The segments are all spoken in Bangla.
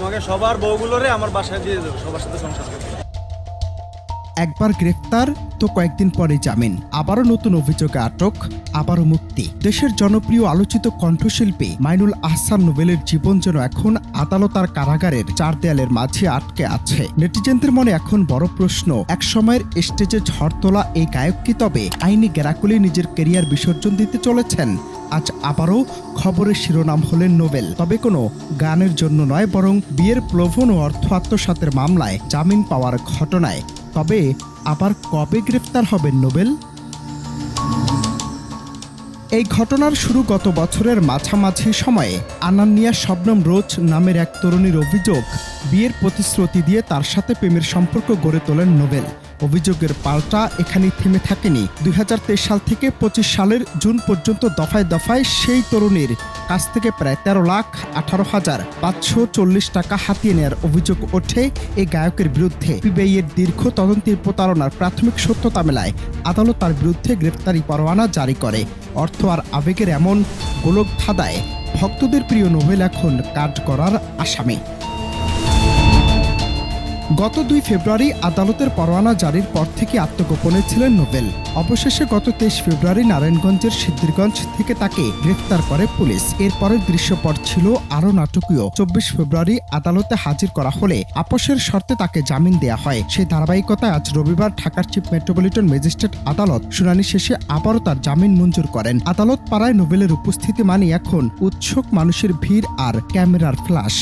আমাকে সবার বউগুলোরে আমার বাসায় দিয়ে দেবো, সবার সাথে সংসার করতে। একবার গ্রেফতার তো কয়েকদিন পরে জামিন, আবারও নতুন অভিযোগে আটক, আবারও মুক্তি। দেশের জনপ্রিয় আলোচিত কণ্ঠশিল্পী মাইনুল আহসান নোবেলের জীবন যেন এখন আদালত আর কারাগারের চার দেয়ালের মাঝে আটকে আছে। নেটিজেনদের মনে এখন বড় প্রশ্ন, একসময়ের স্টেজে ঝড় তোলা এই গায়ক কি তবে আইনি গেরাকুলে নিজের কেরিয়ার বিসর্জন দিতে চলেছেন? আজ আবারও খবরের শিরোনাম হলেন নোবেল, তবে কোনো গানের জন্য নয়, বরং বিয়ের প্রলোভন ও অর্থ আত্মসাতের মামলায় জামিন পাওয়ার ঘটনায়। তবে আবার কবে গ্রেফতার হবেন নোবেল? এই ঘটনার শুরু গত বছরের মাঝামাঝি সময়ে আনান্নিয়া শবনম রোজ নামের এক তরুণীর অভিযোগ, বিয়ের প্রতিশ্রুতি দিয়ে তার সাথে প্রেমের সম্পর্ক গড়ে তোলেন নোবেল। অভিযোগের পাল্টা এখানেই থেমে থাকেনি। 2023 সাল থেকে 25 সালের জুন পর্যন্ত দফায় দফায় সেই তরুণীর কাছ থেকে প্রায় 13,18,540 টাকা হাতিয়ে নেওয়ার অভিযোগ ওঠে এই গায়কের বিরুদ্ধে। পিবিআইয়ের দীর্ঘ তদন্তের প্রতারণার প্রাথমিক সত্যতা মেলায় আদালত তার বিরুদ্ধে গ্রেফতারি পরোয়ানা জারি করে। অর্থ আর আবেগের এমন গোলক ধাঁধায় ভক্তদের প্রিয় নোবেল এখন কাঠগড়ার আসামি। গত 2 ফেব্রুয়ারি আদালতের পরোয়ানা জারির পর থেকে আত্মগোপনে ছিলেন নোবেল। অবশেষে গত 23 ফেব্রুয়ারি নারায়ণগঞ্জের সিদ্ধিরগঞ্জ থেকে তাকে গ্রেফতার করে পুলিশ। এরপরের দৃশ্যপট ছিল আরও নাটকীয়। 24 ফেব্রুয়ারি আদালতে হাজির করা হলে আপোষের শর্তে তাকে জামিন দেয়া হয়। সেই ধারাবাহিকতায় আজ রবিবার ঢাকার চিফ মেট্রোপলিটন ম্যাজিস্ট্রেট আদালত শুনানি শেষে আবারও তার জামিন মঞ্জুর করেন। আদালত পাড়ায় নোবেলের উপস্থিতি মানে এখন উৎসুক মানুষের ভিড় আর ক্যামেরার ফ্ল্যাশ।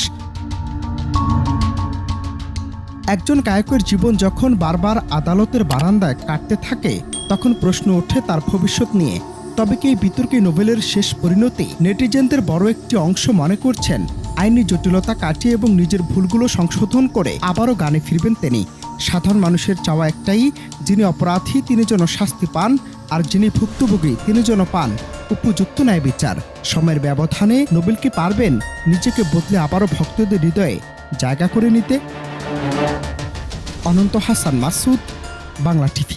একজন গায়কের জীবন যখন বারবার আদালতের বারান্দায় কাটতে থাকে, তখন প্রশ্ন ওঠে তার ভবিষ্যৎ নিয়ে। তবে কি এই বিতর্কে নোবেলের শেষ পরিণতি? নেটিজেনদের বড় একটি অংশ মনে করছেন আইনি জটিলতা কাটিয়ে এবং নিজের ভুলগুলো সংশোধন করে আবারও গানে ফিরবেন তিনি। সাধারণ মানুষের চাওয়া একটাই, যিনি অপরাধী তিনি যেন শাস্তি পান, আর যিনি ভুক্তভোগী তিনি যেন পান উপযুক্ত ন্যায় বিচার। সময়ের ব্যবধানে নোবেল কি পারবেন নিজেকে বদলে আবারও ভক্তদের হৃদয়ে জায়গা করে নিতে? অনন্ত হাসান মাসুদ, বাংলা টিভি।